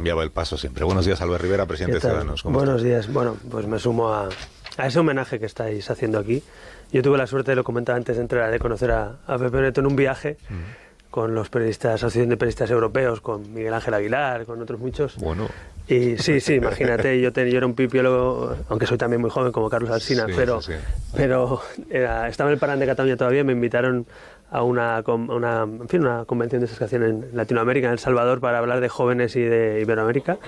Enviaba el paso siempre. Buenos días, Albert Rivera, presidente de Ciudadanos. Buenos días. Bueno, pues me sumo a ese homenaje que estáis haciendo aquí. Yo tuve la suerte, lo comentaba antes de entrar, de conocer a Pepe Neto en un viaje con los periodistas, Asociación de Periodistas Europeos, con Miguel Ángel Aguilar, con otros muchos. Bueno. Y sí, imagínate, yo era un pipiolo, aunque soy también muy joven como Carlos Alsina, Sí, pero estaba en el Parán de Cataluña todavía, me invitaron a una convención de esas que hacían en Latinoamérica, en El Salvador, para hablar de jóvenes y de Iberoamérica.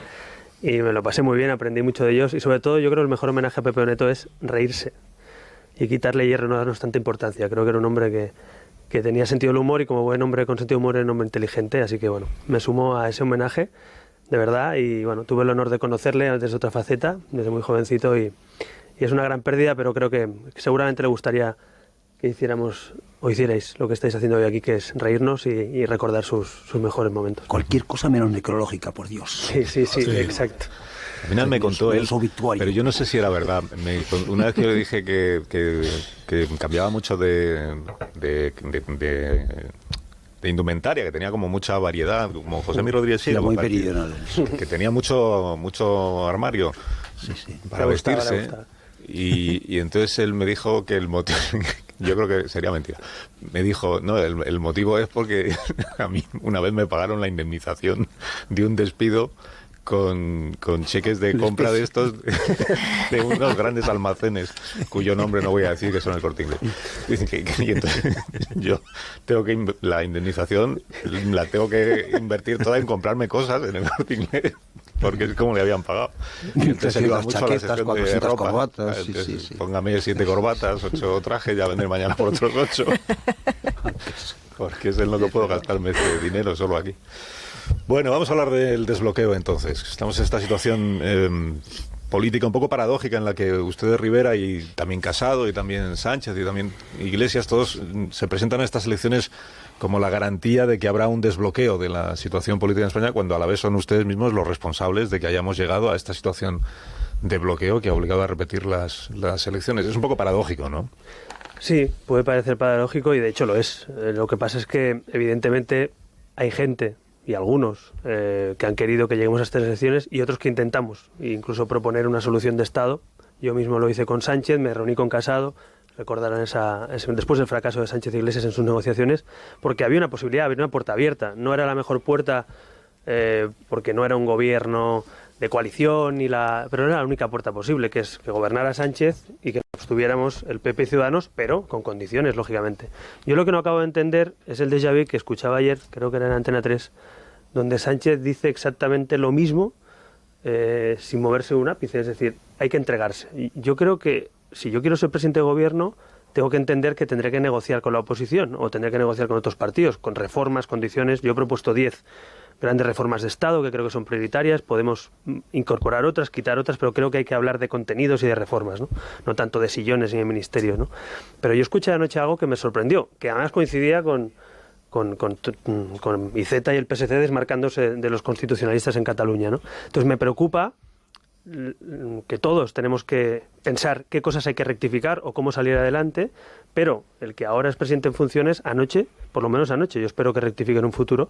Y me lo pasé muy bien, aprendí mucho de ellos. Y sobre todo, yo creo que el mejor homenaje a Pepe Neto es reírse y quitarle hierro, no darnos tanta importancia. Creo que era un hombre que tenía sentido del humor, y como buen hombre con sentido del humor era un hombre inteligente. Así que bueno, me sumo a ese homenaje, de verdad. Y bueno, tuve el honor de conocerle desde otra faceta, desde muy jovencito. Y es una gran pérdida, pero creo que seguramente le gustaría que hiciéramos o hicierais lo que estáis haciendo hoy aquí, que es reírnos y recordar sus mejores momentos. Cualquier cosa menos necrológica, por Dios. Sí, exacto. Al final me contó él, pero yo no sé si era verdad. Una vez que yo le dije que cambiaba mucho de indumentaria, que tenía como mucha variedad, como José Mi Rodríguez Sierra, muy meridional. Que tenía mucho armario para vestirse. Y entonces él me dijo que el motivo, yo creo que sería mentira, me dijo, no, el motivo es porque a mí una vez me pagaron la indemnización de un despido con cheques de compra de estos de unos grandes almacenes cuyo nombre no voy a decir, que son el Corte Inglés. Y entonces yo tengo que la indemnización la tengo que invertir toda en comprarme cosas en el Corte Inglés, porque es como le habían pagado. Y entonces él iba mucho a la sección de ropa. Corbatas, entonces, sí. Póngame 7 corbatas, 8 trajes, ya vendré mañana por otros 8. Porque es en lo que puedo gastarme este dinero solo aquí. Bueno, vamos a hablar del desbloqueo entonces. Estamos en esta situación política un poco paradójica en la que ustedes, Rivera, y también Casado, y también Sánchez, y también Iglesias, todos se presentan a estas elecciones como la garantía de que habrá un desbloqueo de la situación política en España, cuando a la vez son ustedes mismos los responsables de que hayamos llegado a esta situación de bloqueo que ha obligado a repetir las elecciones. Es un poco paradójico, ¿no? Sí, puede parecer paradójico, y de hecho lo es. Lo que pasa es que, evidentemente, hay gente y algunos que han querido que lleguemos a estas elecciones, y otros que intentamos incluso proponer una solución de Estado. Yo mismo lo hice con Sánchez, me reuní con Casado, recordarán después del fracaso de Sánchez e Iglesias en sus negociaciones, porque había una posibilidad, había una puerta abierta. No era la mejor puerta porque no era un gobierno de coalición, pero era la única puerta posible, que es que gobernara Sánchez y que tuviéramos el PP y Ciudadanos, pero con condiciones, lógicamente. Yo lo que no acabo de entender es el déjà vu que escuchaba ayer, creo que era en Antena 3, donde Sánchez dice exactamente lo mismo sin moverse un ápice, es decir, hay que entregarse. Y yo creo que si yo quiero ser presidente de gobierno, tengo que entender que tendré que negociar con la oposición, o tendré que negociar con otros partidos, con reformas, condiciones. Yo he propuesto 10 grandes reformas de Estado que creo que son prioritarias. Podemos incorporar otras, quitar otras, pero creo que hay que hablar de contenidos y de reformas, no tanto de sillones ni de ministerios, ¿no? Pero yo escuché anoche algo que me sorprendió, que además coincidía con Iceta y el PSC desmarcándose de los constitucionalistas en Cataluña, ¿no? Entonces me preocupa que todos tenemos que pensar qué cosas hay que rectificar o cómo salir adelante, pero el que ahora es presidente en funciones, anoche, por lo menos anoche, yo espero que rectifique en un futuro,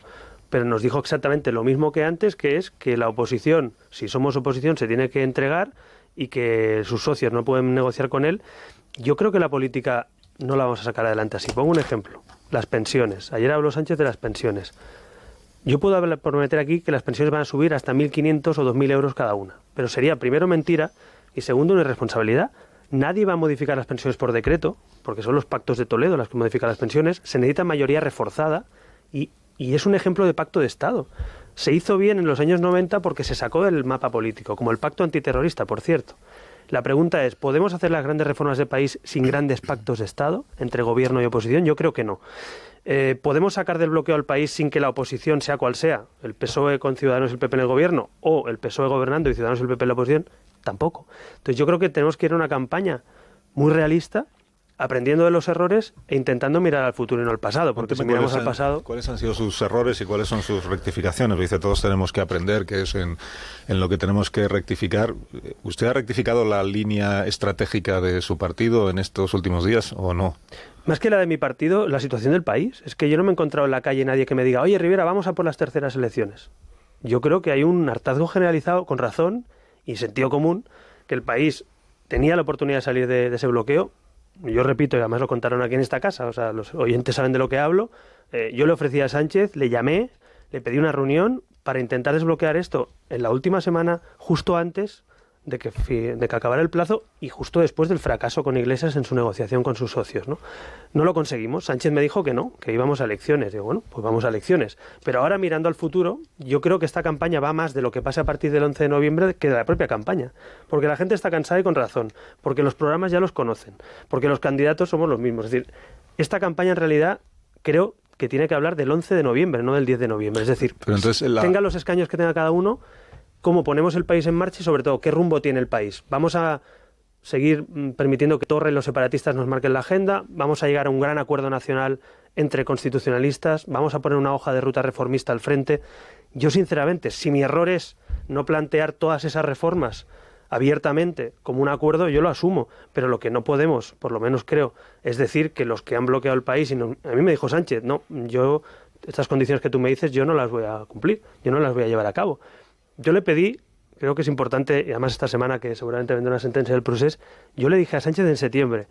pero nos dijo exactamente lo mismo que antes, que es que la oposición, si somos oposición, se tiene que entregar y que sus socios no pueden negociar con él. Yo creo que la política no la vamos a sacar adelante así. Pongo un ejemplo, las pensiones. Ayer habló Sánchez de las pensiones. Yo puedo prometer aquí que las pensiones van a subir hasta 1.500 o 2.000 euros cada una, pero sería, primero, mentira, y segundo, una irresponsabilidad. Nadie va a modificar las pensiones por decreto, porque son los pactos de Toledo las que modifican las pensiones. Se necesita mayoría reforzada y es un ejemplo de pacto de Estado. Se hizo bien en los años 90 porque se sacó del mapa político, como el pacto antiterrorista, por cierto. La pregunta es, ¿podemos hacer las grandes reformas del país sin grandes pactos de Estado entre gobierno y oposición? Yo creo que no. ¿Podemos sacar del bloqueo al país sin que la oposición, sea cual sea, el PSOE con Ciudadanos y el PP en el gobierno, o el PSOE gobernando y Ciudadanos y el PP en la oposición? Tampoco. Entonces yo creo que tenemos que ir a una campaña muy realista, aprendiendo de los errores e intentando mirar al futuro y no al pasado, porque si miramos al pasado... ¿Cuáles han sido sus errores y cuáles son sus rectificaciones? Dice, todos tenemos que aprender, que es en lo que tenemos que rectificar. ¿Usted ha rectificado la línea estratégica de su partido en estos últimos días o no? Más que la de mi partido, la situación del país. Es que yo no me he encontrado en la calle nadie que me diga, oye, Rivera, vamos a por las terceras elecciones. Yo creo que hay un hartazgo generalizado, con razón y sentido común, que el país tenía la oportunidad de salir de ese bloqueo. Yo repito, y además lo contaron aquí en esta casa, o sea, los oyentes saben de lo que hablo. Yo le ofrecí a Sánchez, le llamé, le pedí una reunión para intentar desbloquear esto en la última semana, justo antes de que acabara el plazo y justo después del fracaso con Iglesias en su negociación con sus socios, ¿no? No lo conseguimos. Sánchez me dijo que no, que íbamos a elecciones. Digo, bueno, pues vamos a elecciones. Pero ahora, mirando al futuro, yo creo que esta campaña va más de lo que pase a partir del 11 de noviembre que de la propia campaña. Porque la gente está cansada y con razón. Porque los programas ya los conocen. Porque los candidatos somos los mismos. Es decir, esta campaña en realidad creo que tiene que hablar del 11 de noviembre, no del 10 de noviembre. Es decir, pero entonces tenga los escaños que tenga cada uno, cómo ponemos el país en marcha y, sobre todo, qué rumbo tiene el país. ¿Vamos a seguir permitiendo que Torra y los separatistas nos marquen la agenda? ¿Vamos a llegar a un gran acuerdo nacional entre constitucionalistas? ¿Vamos a poner una hoja de ruta reformista al frente? Yo, sinceramente, si mi error es no plantear todas esas reformas abiertamente como un acuerdo, yo lo asumo. Pero lo que no podemos, por lo menos creo, es decir que los que han bloqueado el país... A mí me dijo Sánchez, no, yo estas condiciones que tú me dices, yo no las voy a cumplir, yo no las voy a llevar a cabo. Yo le pedí, creo que es importante, y además esta semana que seguramente vendrá una sentencia del Procés, yo le dije a Sánchez en septiembre,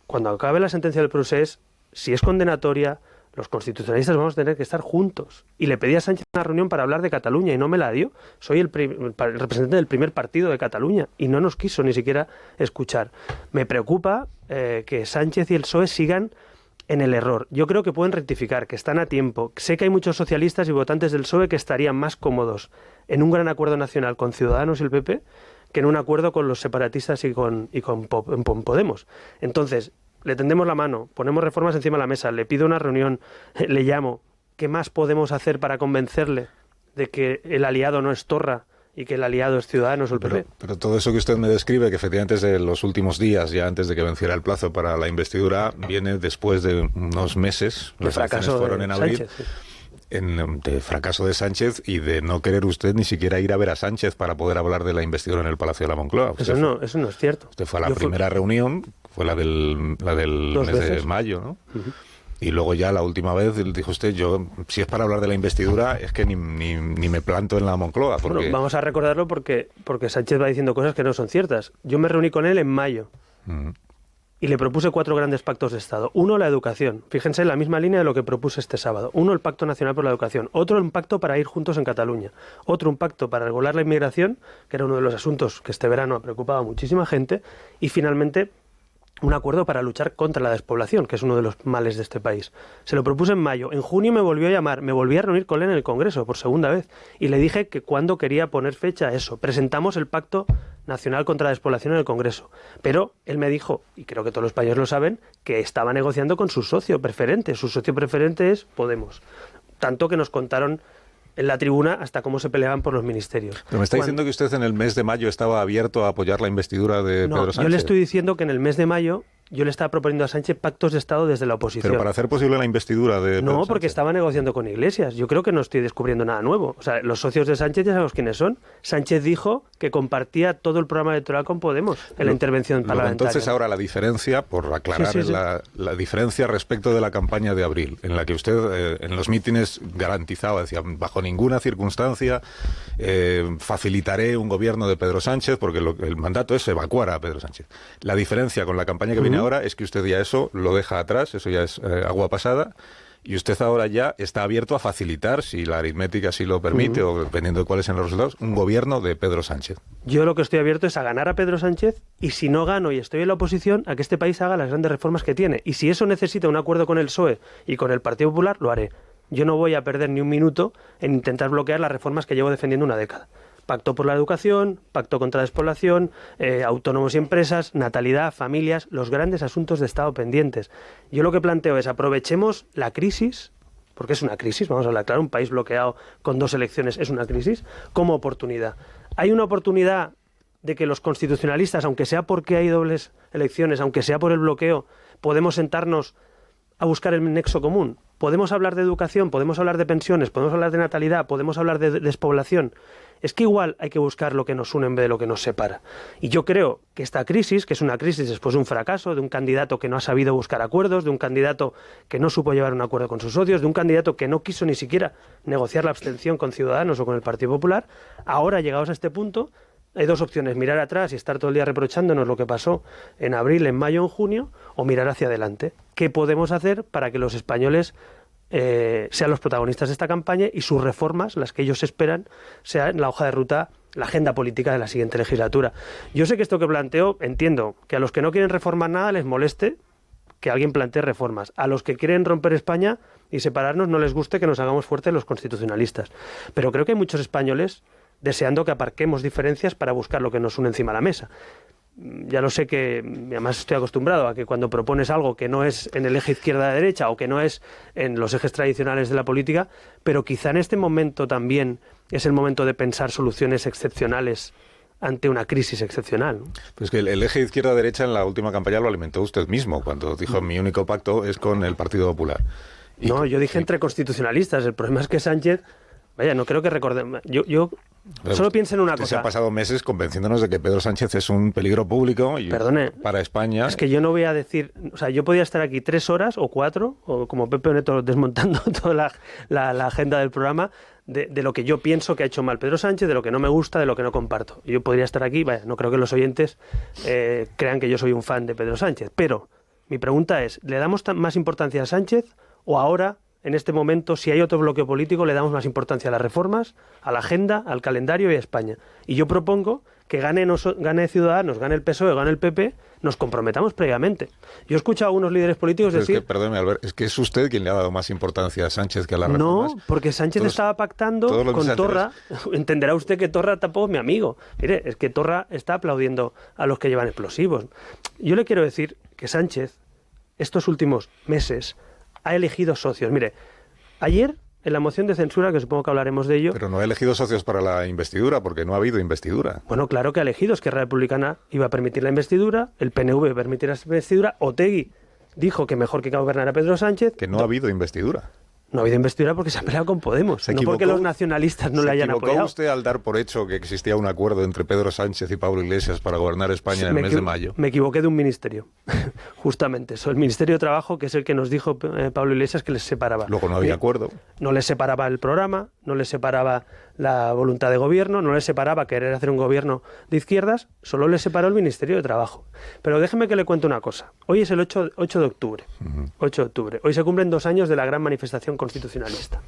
cuando acabe la sentencia del Procés, si es condenatoria, los constitucionalistas vamos a tener que estar juntos. Y le pedí a Sánchez una reunión para hablar de Cataluña y no me la dio. Soy el representante del primer partido de Cataluña y no nos quiso ni siquiera escuchar. Me preocupa que Sánchez y el PSOE sigan en el error. Yo creo que pueden rectificar, que están a tiempo. Sé que hay muchos socialistas y votantes del PSOE que estarían más cómodos en un gran acuerdo nacional con Ciudadanos y el PP que en un acuerdo con los separatistas y con Podemos. Entonces, le tendemos la mano, ponemos reformas encima de la mesa, le pido una reunión, le llamo. ¿Qué más podemos hacer para convencerle de que el aliado no es Torra y que el aliado es Ciudadanos o el PP? Pero todo eso que usted me describe, que efectivamente es de los últimos días, ya antes de que venciera el plazo para la investidura, viene después de unos meses. Los elecciones fueron en abril. Sánchez, sí. De fracaso de Sánchez y de no querer usted ni siquiera ir a ver a Sánchez para poder hablar de la investidura en el Palacio de la Moncloa. Eso no es cierto. Usted fue a la primera reunión, fue la del mes de mayo, ¿no? Uh-huh. Y luego ya la última vez dijo usted, yo, si es para hablar de la investidura, es que ni me planto en la Moncloa. Porque... Bueno, vamos a recordarlo porque Sánchez va diciendo cosas que no son ciertas. Yo me reuní con él en mayo. Uh-huh. Y le propuse 4 grandes pactos de Estado. Uno, la educación. Fíjense, en la misma línea de lo que propuse este sábado. Uno, el Pacto Nacional por la Educación. Otro, un pacto para ir juntos en Cataluña. Otro, un pacto para regular la inmigración, que era uno de los asuntos que este verano ha preocupado a muchísima gente. Y finalmente, un acuerdo para luchar contra la despoblación, que es uno de los males de este país. Se lo propuse en mayo. En junio me volvió a llamar, me volví a reunir con él en el Congreso por segunda vez. Y le dije que cuándo quería poner fecha a eso. Presentamos el Pacto Nacional contra la Despoblación en el Congreso. Pero él me dijo, y creo que todos los españoles lo saben, que estaba negociando con su socio preferente. Su socio preferente es Podemos. Tanto que nos contaron en la tribuna hasta cómo se peleaban por los ministerios. Pero me está diciendo que usted en el mes de mayo estaba abierto a apoyar la investidura de Pedro Sánchez. Yo le estoy diciendo que en el mes de mayo yo le estaba proponiendo a Sánchez pactos de Estado desde la oposición. Pero para hacer posible la investidura de Pedro Sánchez. Porque estaba negociando con Iglesias. Yo creo que no estoy descubriendo nada nuevo. O sea, los socios de Sánchez ya sabemos quiénes son. Sánchez dijo que compartía todo el programa electoral con Podemos en la intervención parlamentaria. Entonces ahora la diferencia, por aclarar, sí. La diferencia respecto de la campaña de abril, en la que usted en los mítines garantizaba, decía, bajo ninguna circunstancia facilitaré un gobierno de Pedro Sánchez, porque el mandato es evacuar a Pedro Sánchez. La diferencia con la campaña que viene ahora es que usted ya eso lo deja atrás, eso ya es agua pasada, y usted ahora ya está abierto a facilitar, si la aritmética así lo permite, o dependiendo de cuáles sean los resultados, un gobierno de Pedro Sánchez. Yo lo que estoy abierto es a ganar a Pedro Sánchez, y si no gano y estoy en la oposición, a que este país haga las grandes reformas que tiene. Y si eso necesita un acuerdo con el PSOE y con el Partido Popular, lo haré. Yo no voy a perder ni un minuto en intentar bloquear las reformas que llevo defendiendo una década. Pacto por la educación, pacto contra la despoblación, autónomos y empresas, natalidad, familias, los grandes asuntos de Estado pendientes. Yo lo que planteo es aprovechemos la crisis, porque es una crisis, vamos a hablar claro, un país bloqueado con 2 elecciones es una crisis, como oportunidad. Hay una oportunidad de que los constitucionalistas, aunque sea porque hay dobles elecciones, aunque sea por el bloqueo, podemos sentarnos a buscar el nexo común. Podemos hablar de educación, podemos hablar de pensiones, podemos hablar de natalidad, podemos hablar de despoblación. es que igual hay que buscar lo que nos une en vez de lo que nos separa. Y yo creo que esta crisis, que es una crisis después de un fracaso, de un candidato que no ha sabido buscar acuerdos, de un candidato que no supo llevar un acuerdo con sus socios, de un candidato que no quiso ni siquiera negociar la abstención con Ciudadanos o con el Partido Popular, ahora llegados a este punto, hay dos opciones: mirar atrás y estar todo el día reprochándonos lo que pasó en abril, en mayo, en junio, o mirar hacia adelante. ¿Qué podemos hacer para que los españoles sean los protagonistas de esta campaña y sus reformas, las que ellos esperan, sean la hoja de ruta, la agenda política de la siguiente legislatura? Yo sé que esto que planteo, entiendo que a los que no quieren reformar nada les moleste que alguien plantee reformas. A los que quieren romper España y separarnos no les guste que nos hagamos fuertes los constitucionalistas. Pero creo que hay muchos españoles deseando que aparquemos diferencias para buscar lo que nos une encima de la mesa. Ya lo sé, que además estoy acostumbrado a que cuando propones algo que no es en el eje izquierda-derecha o que no es en los ejes tradicionales de la política, pero quizá en este momento también es el momento de pensar soluciones excepcionales ante una crisis excepcional, ¿no? Pues que el eje izquierda-derecha en la última campaña lo alimentó usted mismo, cuando dijo mi único pacto es con el Partido Popular. No, yo dije entre constitucionalistas. El problema es que Sánchez... Vaya, no creo que recordemos... Yo solo pienso en una cosa. Se ha pasado meses convenciéndonos de que Pedro Sánchez es un peligro público y para España. Es que yo no voy a decir... O sea, yo podía estar aquí 3 horas o 4, o como Pepe Neto desmontando toda la agenda del programa, de lo que yo pienso que ha hecho mal Pedro Sánchez, de lo que no me gusta, de lo que no comparto. Yo podría estar aquí, vaya, no creo que los oyentes crean que yo soy un fan de Pedro Sánchez. Pero mi pregunta es, ¿le damos más importancia a Sánchez o ahora... En este momento, si hay otro bloque político, le damos más importancia a las reformas, a la agenda, al calendario y a España? Y yo propongo que gane Ciudadanos, gane el PSOE, gane el PP, nos comprometamos previamente. Yo he escuchado a algunos líderes políticos decir... Perdóneme, Albert, es que es usted quien le ha dado más importancia a Sánchez que a las reformas. No, porque Sánchez estaba pactando con Torra. Entenderá usted que Torra tampoco es mi amigo. Mire, es que Torra está aplaudiendo a los que llevan explosivos. Yo le quiero decir que Sánchez, estos últimos meses, ha elegido socios. Mire, ayer en la moción de censura, que supongo que hablaremos de ello... Pero no ha elegido socios para la investidura, porque no ha habido investidura. Bueno, claro que ha elegido. Esquerra Republicana iba a permitir la investidura, el PNV iba a permitir la investidura, Otegi dijo que mejor que gobernara Pedro Sánchez... Que no ha habido investidura. No ha habido investidura porque se ha peleado con Podemos, no porque los nacionalistas no le hayan apoyado. ¿Se equivocó usted al dar por hecho que existía un acuerdo entre Pedro Sánchez y Pablo Iglesias para gobernar España en el mes de mayo? Me equivoqué de un ministerio, justamente eso, el Ministerio de Trabajo, que es el que nos dijo Pablo Iglesias que les separaba. Luego no había acuerdo. No les separaba el programa, no les separaba la voluntad de gobierno, no les separaba querer hacer un gobierno de izquierdas, solo les separó el Ministerio de Trabajo. Pero déjeme que le cuente una cosa. Hoy es el 8 de octubre. 8 de octubre. Hoy se cumplen 2 años de la gran manifestación constitucionalista.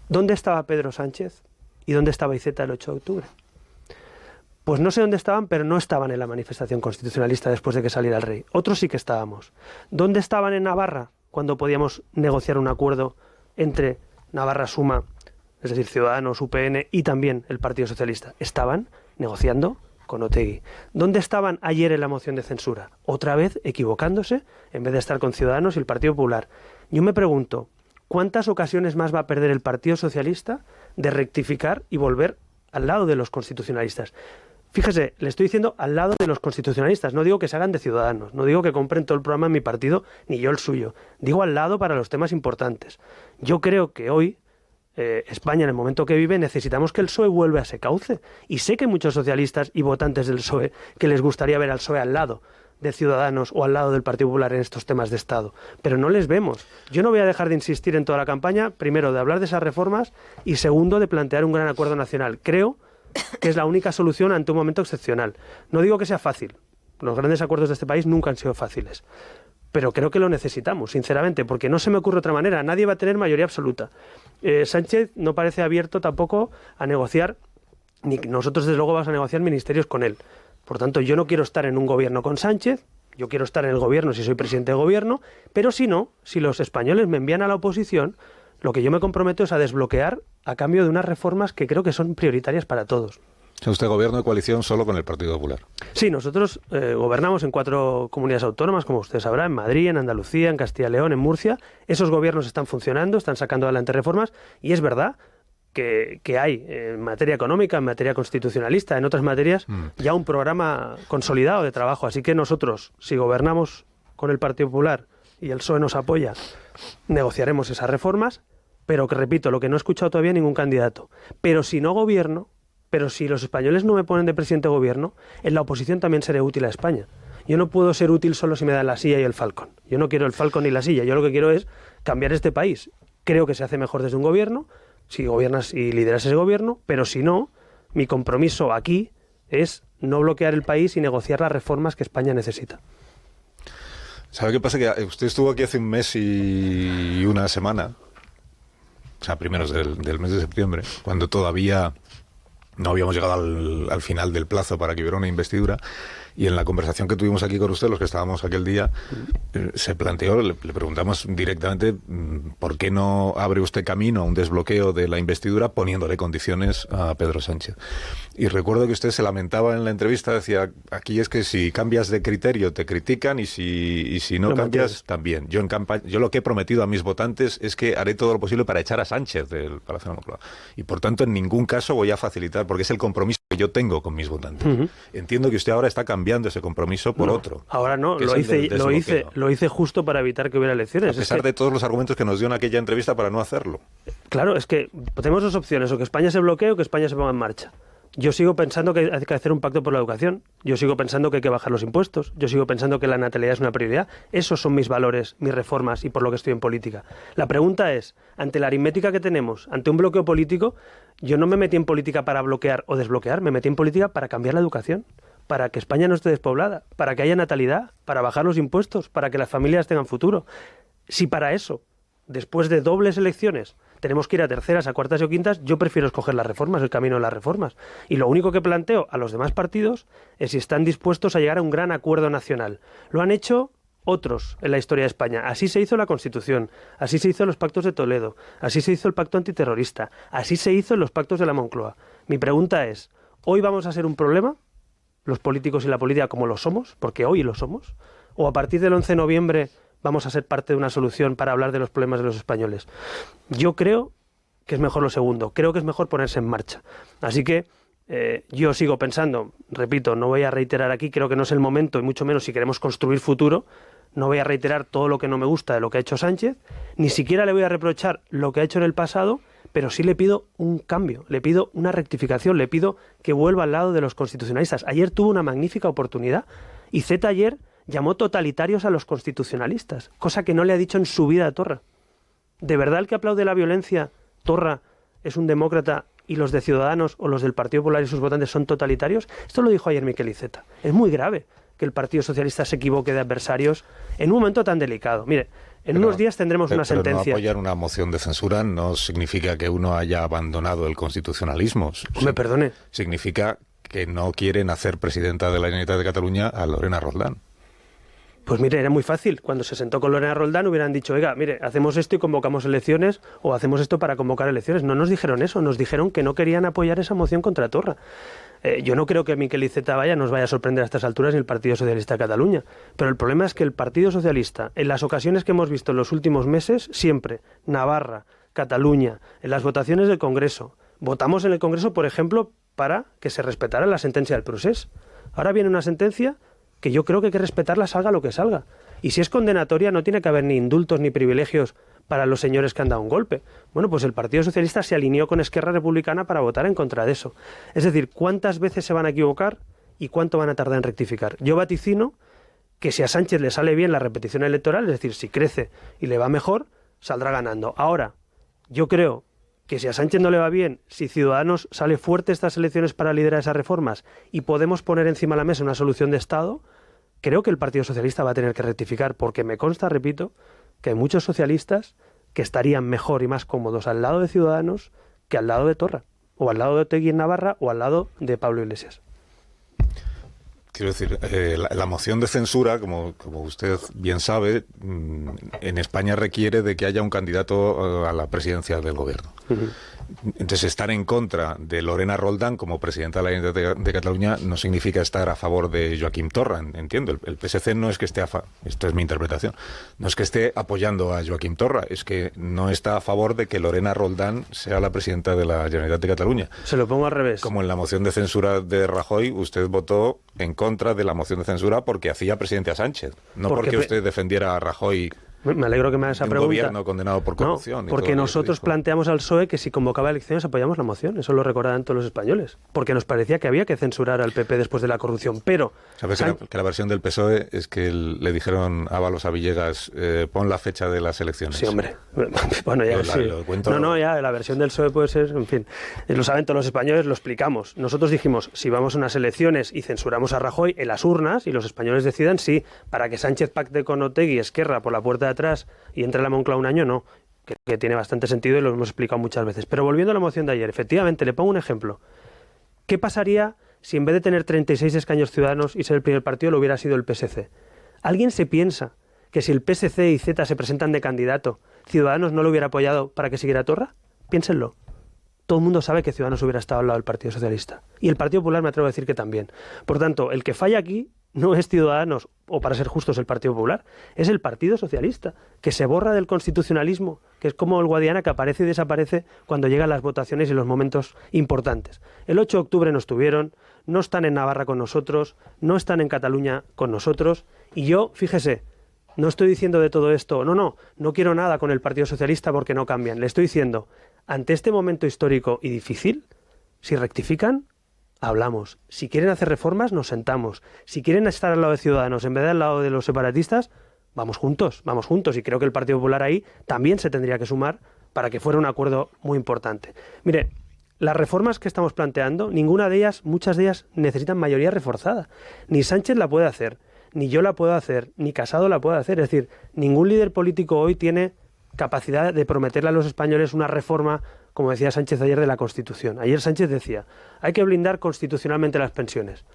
¿Dónde estaba Pedro Sánchez y dónde estaba Iceta el 8 de octubre? Pues no sé dónde estaban, pero no estaban en la manifestación constitucionalista después de que saliera el rey. Otros sí que estábamos. ¿Dónde estaban en Navarra cuando podíamos negociar un acuerdo entre Navarra Suma, es decir, Ciudadanos, UPN y también el Partido Socialista? Estaban negociando con Otegi. ¿Dónde estaban ayer en la moción de censura? Otra vez equivocándose, en vez de estar con Ciudadanos y el Partido Popular. Yo me pregunto, ¿cuántas ocasiones más va a perder el Partido Socialista de rectificar y volver al lado de los constitucionalistas? Fíjese, le estoy diciendo al lado de los constitucionalistas. No digo que se hagan de Ciudadanos, no digo que compren todo el programa en mi partido, ni yo el suyo. Digo al lado para los temas importantes. Yo creo que hoy España, en el momento que vive, necesitamos que el PSOE vuelva a ese cauce. Y sé que muchos socialistas y votantes del PSOE que les gustaría ver al PSOE al lado de Ciudadanos o al lado del Partido Popular en estos temas de Estado. Pero no les vemos. Yo no voy a dejar de insistir en toda la campaña, primero, de hablar de esas reformas y segundo, de plantear un gran acuerdo nacional. Creo que es la única solución ante un momento excepcional. No digo que sea fácil. Los grandes acuerdos de este país nunca han sido fáciles. Pero creo que lo necesitamos, sinceramente, porque no se me ocurre otra manera. Nadie va a tener mayoría absoluta. Sánchez no parece abierto tampoco a negociar, ni nosotros desde luego vamos a negociar ministerios con él. Por tanto, yo no quiero estar en un gobierno con Sánchez, yo quiero estar en el gobierno si soy presidente de gobierno, pero si no, si los españoles me envían a la oposición, lo que yo me comprometo es a desbloquear a cambio de unas reformas que creo que son prioritarias para todos. ¿Usted gobierno de coalición solo con el Partido Popular? Sí, nosotros gobernamos en 4 comunidades autónomas, como usted sabrá, en Madrid, en Andalucía, en Castilla y León, en Murcia. Esos gobiernos están funcionando, están sacando adelante reformas, y es verdad que hay en materia económica, en materia constitucionalista, en otras materias, ya un programa consolidado de trabajo. Así que nosotros, si gobernamos con el Partido Popular y el PSOE nos apoya, negociaremos esas reformas, pero que, repito, lo que no he escuchado todavía ningún candidato. Pero si no gobierno, pero si los españoles no me ponen de presidente de gobierno, en la oposición también seré útil a España. Yo no puedo ser útil solo si me dan la silla y el Falcon. Yo no quiero el Falcon ni la silla, yo lo que quiero es cambiar este país. Creo que se hace mejor desde un gobierno, si gobiernas y lideras ese gobierno, pero si no, mi compromiso aquí es no bloquear el país y negociar las reformas que España necesita. ¿Sabe qué pasa? Que usted estuvo aquí hace un mes y una semana, o sea, primeros del mes de septiembre, cuando todavía no habíamos llegado al final del plazo para que hubiera una investidura, y en la conversación que tuvimos aquí con usted, los que estábamos aquel día, se planteó, le preguntamos directamente por qué no abre usted camino a un desbloqueo de la investidura poniéndole condiciones a Pedro Sánchez. Y recuerdo que usted se lamentaba en la entrevista, decía, aquí es que si cambias de criterio te critican y si no cambias también. Yo lo que he prometido a mis votantes es que haré todo lo posible para echar a Sánchez del Palacio de la Moncloa. Y por tanto en ningún caso voy a facilitar, porque es el compromiso que yo tengo con mis votantes. Entiendo que usted ahora está cambiando ese compromiso por otro. Ahora no, lo hice justo para evitar que hubiera elecciones. A pesar de todos los argumentos que nos dio en aquella entrevista para no hacerlo. Claro, es que tenemos dos opciones, o que España se bloquee o que España se ponga en marcha. Yo sigo pensando que hay que hacer un pacto por la educación. Yo sigo pensando que hay que bajar los impuestos. Yo sigo pensando que la natalidad es una prioridad. Esos son mis valores, mis reformas y por lo que estoy en política. La pregunta es, ante la aritmética que tenemos, ante un bloqueo político, yo no me metí en política para bloquear o desbloquear, me metí en política para cambiar la educación, para que España no esté despoblada, para que haya natalidad, para bajar los impuestos, para que las familias tengan futuro. Si para eso, después de dobles elecciones, tenemos que ir a terceras, a cuartas y a quintas, yo prefiero escoger las reformas, el camino de las reformas. Y lo único que planteo a los demás partidos es si están dispuestos a llegar a un gran acuerdo nacional. Lo han hecho otros en la historia de España. Así se hizo la Constitución, así se hizo los pactos de Toledo, así se hizo el pacto antiterrorista, así se hizo en los pactos de la Moncloa. Mi pregunta es, ¿hoy vamos a ser un problema, los políticos y la política como lo somos, porque hoy lo somos? ¿O a partir del 11 de noviembre vamos a ser parte de una solución para hablar de los problemas de los españoles? Yo creo que es mejor lo segundo, creo que es mejor ponerse en marcha. Así que yo sigo pensando, repito, no voy a reiterar aquí, creo que no es el momento, y mucho menos si queremos construir futuro, no voy a reiterar todo lo que no me gusta de lo que ha hecho Sánchez, ni siquiera le voy a reprochar lo que ha hecho en el pasado, pero sí le pido un cambio, le pido una rectificación, le pido que vuelva al lado de los constitucionalistas. Ayer tuvo una magnífica oportunidad y Z ayer llamó totalitarios a los constitucionalistas, cosa que no le ha dicho en su vida a Torra. ¿De verdad el que aplaude la violencia, Torra, es un demócrata y los de Ciudadanos o los del Partido Popular y sus votantes son totalitarios? Esto lo dijo ayer Miquel Iceta. Es muy grave que el Partido Socialista se equivoque de adversarios en un momento tan delicado. Mire, unos días tendremos una sentencia. No apoyar una moción de censura no significa que uno haya abandonado el constitucionalismo. Me perdone. Significa que no quieren hacer presidenta de la Generalitat de Cataluña a Lorena Roldán. Pues mire, era muy fácil. Cuando se sentó con Lorena Roldán hubieran dicho, oiga, mire, hacemos esto y convocamos elecciones, o hacemos esto para convocar elecciones. No nos dijeron eso, nos dijeron que no querían apoyar esa moción contra Torra. Yo no creo que Miquel Iceta nos vaya a sorprender a estas alturas ni el Partido Socialista de Cataluña. Pero el problema es que el Partido Socialista, en las ocasiones que hemos visto en los últimos meses, siempre, Navarra, Cataluña, en las votaciones del Congreso, votamos en el Congreso, por ejemplo, para que se respetara la sentencia del Procés. Ahora viene una sentencia que yo creo que hay que respetarla, salga lo que salga. Y si es condenatoria, no tiene que haber ni indultos ni privilegios para los señores que han dado un golpe. Bueno, pues el Partido Socialista se alineó con Esquerra Republicana para votar en contra de eso. Es decir, ¿cuántas veces se van a equivocar y cuánto van a tardar en rectificar? Yo vaticino que si a Sánchez le sale bien la repetición electoral, es decir, si crece y le va mejor, saldrá ganando. Ahora, yo creo que si a Sánchez no le va bien, si Ciudadanos sale fuerte estas elecciones para liderar esas reformas y podemos poner encima de la mesa una solución de Estado, creo que el Partido Socialista va a tener que rectificar, porque me consta, repito, que hay muchos socialistas que estarían mejor y más cómodos al lado de Ciudadanos que al lado de Torra, o al lado de Otegi en Navarra, o al lado de Pablo Iglesias. Quiero decir, la moción de censura, como usted bien sabe, en España requiere de que haya un candidato a la presidencia del gobierno. Entonces, estar en contra de Lorena Roldán como presidenta de la Generalitat de Cataluña no significa estar a favor de Joaquim Torra, entiendo. El PSC no es que esté esto es mi interpretación, no es que esté apoyando a Joaquim Torra, es que no está a favor de que Lorena Roldán sea la presidenta de la Generalitat de Cataluña. Se lo pongo al revés. Como en la moción de censura de Rajoy, usted votó en contra de la moción de censura porque hacía presidente a Sánchez, no porque usted defendiera a Rajoy Me alegro que me hagas esa pregunta. Un gobierno condenado por corrupción. No, porque nosotros planteamos al PSOE que si convocaba elecciones apoyamos la moción. Eso lo recordarán todos los españoles. Porque nos parecía que había que censurar al PP después de la corrupción. Pero... ¿Sabes que la versión del PSOE es que le dijeron Ábalos a Villegas, pon la fecha de las elecciones? Sí, hombre. Bueno, ya sí. Lo cuento... No, ya, la versión del PSOE puede ser, en fin. Lo saben todos los españoles, lo explicamos. Nosotros dijimos, si vamos a unas elecciones y censuramos a Rajoy en las urnas y los españoles decidan, sí, para que Sánchez pacte con Otegi y Esquerra por la puerta de atrás y entre a la Moncloa un año, no. Que tiene bastante sentido y lo hemos explicado muchas veces. Pero volviendo a la moción de ayer, efectivamente, le pongo un ejemplo. ¿Qué pasaría si en vez de tener 36 escaños Ciudadanos y ser el primer partido lo hubiera sido el PSC? ¿Alguien se piensa que si el PSC y Z se presentan de candidato, Ciudadanos no lo hubiera apoyado para que siguiera Torra? Piénsenlo. Todo el mundo sabe que Ciudadanos hubiera estado al lado del Partido Socialista. Y el Partido Popular me atrevo a decir que también. Por tanto, el que falla aquí no es Ciudadanos, o para ser justos el Partido Popular, es el Partido Socialista, que se borra del constitucionalismo, que es como el Guadiana que aparece y desaparece cuando llegan las votaciones y los momentos importantes. El 8 de octubre no estuvieron, no están en Navarra con nosotros, no están en Cataluña con nosotros, y yo, fíjese, no estoy diciendo de todo esto, no quiero nada con el Partido Socialista porque no cambian, le estoy diciendo, ante este momento histórico y difícil, si rectifican, hablamos. Si quieren hacer reformas, nos sentamos. Si quieren estar al lado de Ciudadanos en vez de al lado de los separatistas, vamos juntos. Y creo que el Partido Popular ahí también se tendría que sumar para que fuera un acuerdo muy importante. Mire, las reformas que estamos planteando, ninguna de ellas, muchas de ellas, necesitan mayoría reforzada. Ni Sánchez la puede hacer, ni yo la puedo hacer, ni Casado la puede hacer. Es decir, ningún líder político hoy tiene capacidad de prometerle a los españoles una reforma, como decía Sánchez ayer, de la Constitución. Ayer Sánchez decía, hay que blindar constitucionalmente las pensiones.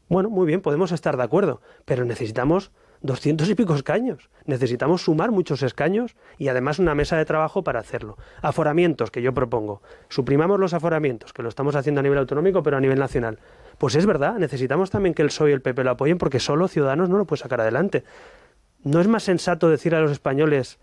Bueno, muy bien, podemos estar de acuerdo, pero necesitamos 200 y pico escaños. Necesitamos sumar muchos escaños y además una mesa de trabajo para hacerlo. Aforamientos, que yo propongo. Suprimamos los aforamientos, que lo estamos haciendo a nivel autonómico, pero a nivel nacional. Pues es verdad, necesitamos también que el PSOE y el PP lo apoyen porque solo Ciudadanos no lo puede sacar adelante. ¿No es más sensato decir a los españoles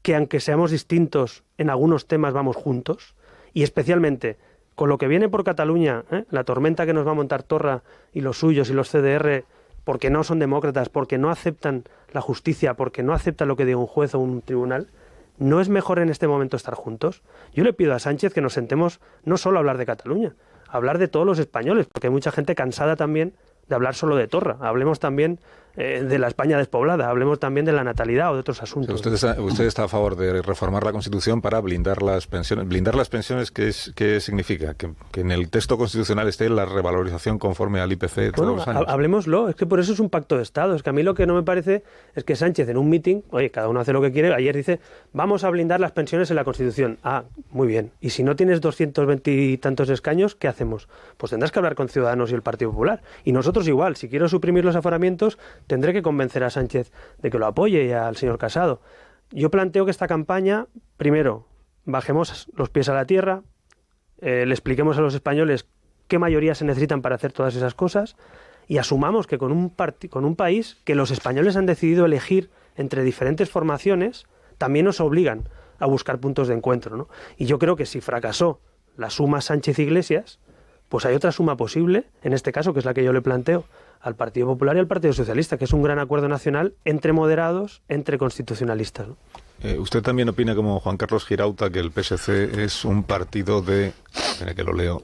que aunque seamos distintos en algunos temas vamos juntos? Y especialmente con lo que viene por Cataluña, la tormenta que nos va a montar Torra y los suyos y los CDR, porque no son demócratas, porque no aceptan la justicia, porque no aceptan lo que diga un juez o un tribunal, ¿no es mejor en este momento estar juntos? Yo le pido a Sánchez que nos sentemos no solo a hablar de Cataluña, a hablar de todos los españoles, porque hay mucha gente cansada también de hablar solo de Torra. Hablemos también de la España despoblada, hablemos también de la natalidad o de otros asuntos. Usted está a favor de reformar la Constitución para blindar las pensiones. ¿Blindar las pensiones qué significa? ¿Que en el texto constitucional esté la revalorización conforme al IPC todos los años? Hablemoslo, es que por eso es un pacto de Estado. Es que a mí lo que no me parece es que Sánchez en un meeting, oye, cada uno hace lo que quiere, ayer dice, vamos a blindar las pensiones en la Constitución. Ah, muy bien. Y si no tienes 220 y tantos escaños, ¿qué hacemos? Pues tendrás que hablar con Ciudadanos y el Partido Popular. Y nosotros igual, si quiero suprimir los aforamientos, tendré que convencer a Sánchez de que lo apoye y al señor Casado. Yo planteo que esta campaña, primero, bajemos los pies a la tierra, le expliquemos a los españoles qué mayorías se necesitan para hacer todas esas cosas y asumamos que con un país que los españoles han decidido elegir entre diferentes formaciones, también nos obligan a buscar puntos de encuentro, ¿no? Y yo creo que si fracasó la suma Sánchez-Iglesias, pues hay otra suma posible, en este caso, que es la que yo le planteo al Partido Popular y al Partido Socialista, que es un gran acuerdo nacional entre moderados, entre constitucionalistas, ¿no? ¿Usted también opina, como Juan Carlos Girauta, que el PSC es un partido de, espera que lo leo,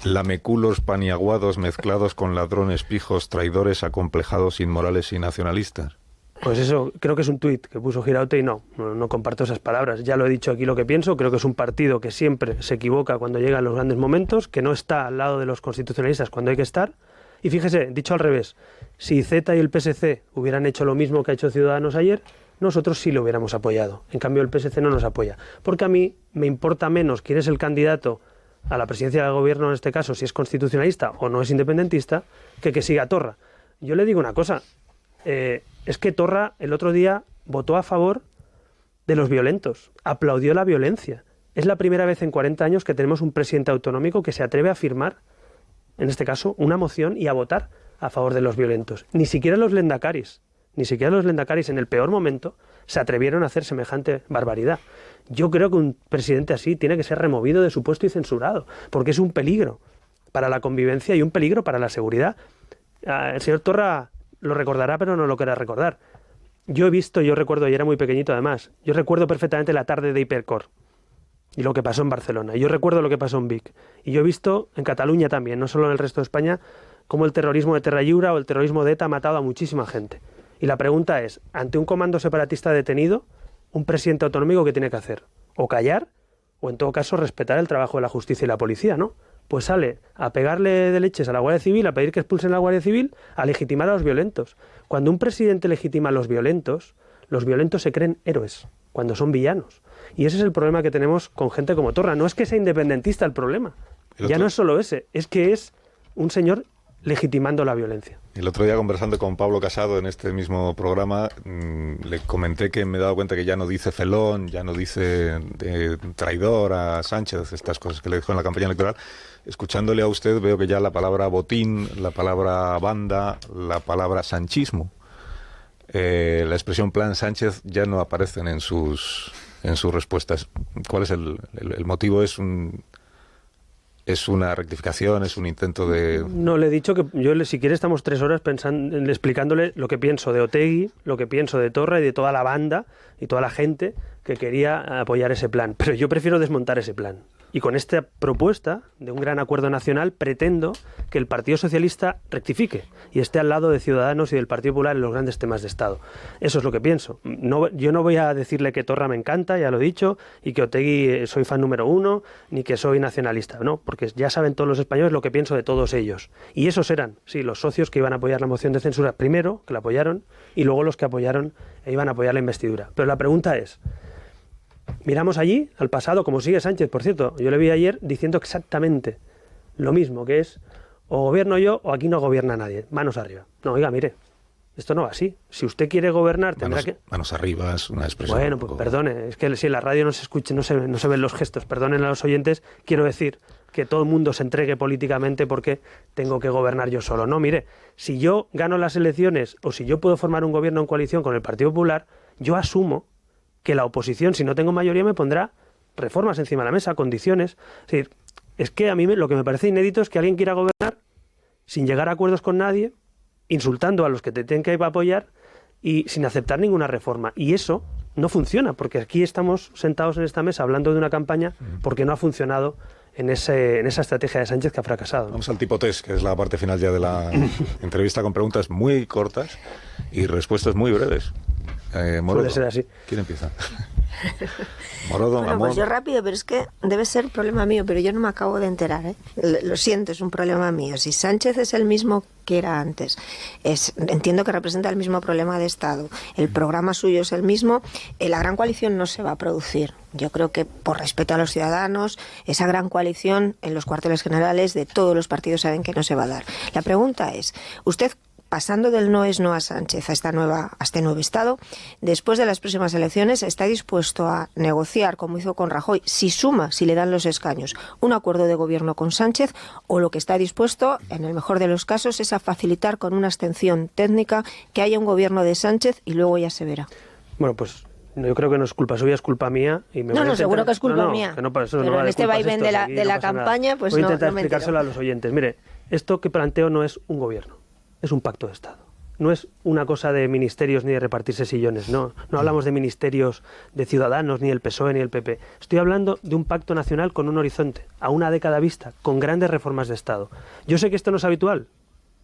lameculos paniaguados mezclados con ladrones pijos, traidores, acomplejados, inmorales y nacionalistas? Pues eso, creo que es un tuit que puso Girauta y no comparto esas palabras. Ya lo he dicho aquí lo que pienso, creo que es un partido que siempre se equivoca cuando llegan los grandes momentos, que no está al lado de los constitucionalistas cuando hay que estar. Y fíjese, dicho al revés, si Z y el PSC hubieran hecho lo mismo que ha hecho Ciudadanos ayer, nosotros sí lo hubiéramos apoyado. En cambio, el PSC no nos apoya. Porque a mí me importa menos quién es el candidato a la presidencia del gobierno, en este caso, si es constitucionalista o no es independentista, que siga Torra. Yo le digo una cosa, es que Torra el otro día votó a favor de los violentos, aplaudió la violencia. Es la primera vez en 40 años que tenemos un presidente autonómico que se atreve a firmar, en este caso, una moción y a votar a favor de los violentos. Ni siquiera los lendakaris en el peor momento se atrevieron a hacer semejante barbaridad. Yo creo que un presidente así tiene que ser removido de su puesto y censurado, porque es un peligro para la convivencia y un peligro para la seguridad. El señor Torra lo recordará, pero no lo querrá recordar. yo recuerdo, y era muy pequeñito además, yo recuerdo perfectamente la tarde de Hipercor y lo que pasó en Barcelona. Yo recuerdo lo que pasó en Vic. Y yo he visto en Cataluña también, no solo en el resto de España, cómo el terrorismo de Terra Lliure o el terrorismo de ETA ha matado a muchísima gente. Y la pregunta es, ante un comando separatista detenido, un presidente autonómico, ¿qué tiene que hacer? O callar, o en todo caso respetar el trabajo de la justicia y la policía, ¿no? Pues sale a pegarle de leches a la Guardia Civil, a pedir que expulsen a la Guardia Civil, a legitimar a los violentos. Cuando un presidente legitima a los violentos se creen héroes, cuando son villanos. Y ese es el problema que tenemos con gente como Torra. No es que sea independentista el problema, ya no es solo ese, es que es un señor legitimando la violencia. El otro día, conversando con Pablo Casado en este mismo programa, le comenté que me he dado cuenta que ya no dice felón, ya no dice traidor a Sánchez, estas cosas que le dijo en la campaña electoral. Escuchándole a usted veo que ya la palabra botín, la palabra banda, la palabra sanchismo, la expresión plan Sánchez ya no aparecen en sus respuestas. ¿Cuál es el motivo? ¿Es una rectificación? ¿Es un intento de...? No, le he dicho que yo, si quiere, estamos 3 horas explicándole lo que pienso de Otegi, lo que pienso de Torra y de toda la banda y toda la gente que quería apoyar ese plan. Pero yo prefiero desmontar ese plan. Y con esta propuesta de un gran acuerdo nacional pretendo que el Partido Socialista rectifique y esté al lado de Ciudadanos y del Partido Popular en los grandes temas de Estado. Eso es lo que pienso. Yo no voy a decirle que Torra me encanta, ya lo he dicho, y que Otegi soy fan número 1, ni que soy nacionalista. No, porque ya saben todos los españoles lo que pienso de todos ellos. Y esos eran, sí, los socios que iban a apoyar la moción de censura primero, que la apoyaron, y luego los que apoyaron e iban a apoyar la investidura. Pero la pregunta es... Miramos allí, al pasado, como sigue Sánchez, por cierto. Yo le vi ayer diciendo exactamente lo mismo, que es o gobierno yo o aquí no gobierna nadie. Manos arriba. No, oiga, mire, esto no va así. Si usted quiere gobernar, tendrá que... Manos arriba es una expresión... Bueno, pues perdone, es que si en la radio no se escuche, no se ven los gestos. Perdonen a los oyentes, quiero decir que todo el mundo se entregue políticamente porque tengo que gobernar yo solo. No, mire, si yo gano las elecciones o si yo puedo formar un gobierno en coalición con el Partido Popular, yo asumo que la oposición, si no tengo mayoría, me pondrá reformas encima de la mesa, condiciones. Es decir, es que a mí lo que me parece inédito es que alguien quiera gobernar sin llegar a acuerdos con nadie, insultando a los que te tienen que apoyar y sin aceptar ninguna reforma. Y eso no funciona, porque aquí estamos sentados en esta mesa hablando de una campaña porque no ha funcionado en esa estrategia de Sánchez que ha fracasado. Vamos al tipo test, que es la parte final ya de la entrevista, con preguntas muy cortas y respuestas muy breves. Morodo, puede ser así. ¿Quién empieza? Morodo, bueno, Amor. pues yo rápido, pero es que debe ser problema mío, pero yo no me acabo de enterar, ¿eh? Lo siento, es un problema mío. Si Sánchez es el mismo que era antes, entiendo que representa el mismo problema de Estado, el programa suyo es el mismo, la gran coalición no se va a producir. Yo creo que por respeto a los ciudadanos, esa gran coalición en los cuarteles generales de todos los partidos saben que no se va a dar. La pregunta es, usted, pasando del no es no a Sánchez a este nuevo Estado, después de las próximas elecciones, ¿está dispuesto a negociar, como hizo con Rajoy, si le dan los escaños, un acuerdo de gobierno con Sánchez, o lo que está dispuesto, en el mejor de los casos, es a facilitar con una abstención técnica que haya un gobierno de Sánchez y luego ya se verá? Bueno, pues yo creo que no es culpa suya, es culpa mía. Y seguro que es culpa mía. Pero en este vaivén de la campaña, pues voy a no intentar me explicárselo a los oyentes. Mire, esto que planteo no es un gobierno, es un pacto de Estado. No es una cosa de ministerios ni de repartirse sillones. No hablamos de ministerios de Ciudadanos, ni el PSOE, ni el PP. Estoy hablando de un pacto nacional con un horizonte, a una década vista, con grandes reformas de Estado. Yo sé que esto no es habitual.